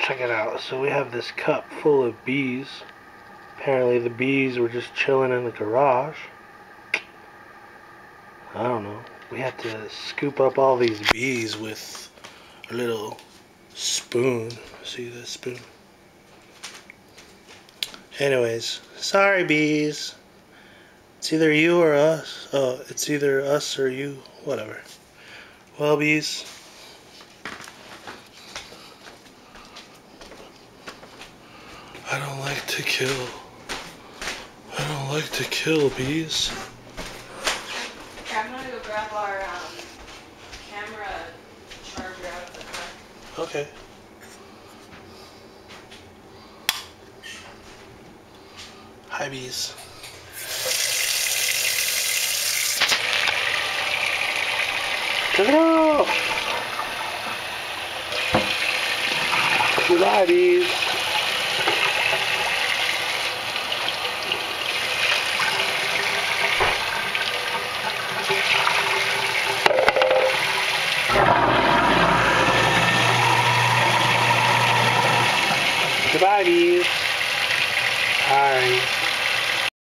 check it out. So we have this cup full of bees. Apparently the bees were just chilling in the garage. I don't know. We had to scoop up all these bees with a little spoon. See this spoon? Anyways, sorry bees. It's either you or us. Oh, it's either us or you. Whatever. Well, bees. I don't like to kill. I don't like to kill bees. I'm gonna go grab our camera charger out of the car. Okay. Hi, bees. Turn it off! Goodbye, bees. Goodbye, bees. Sorry.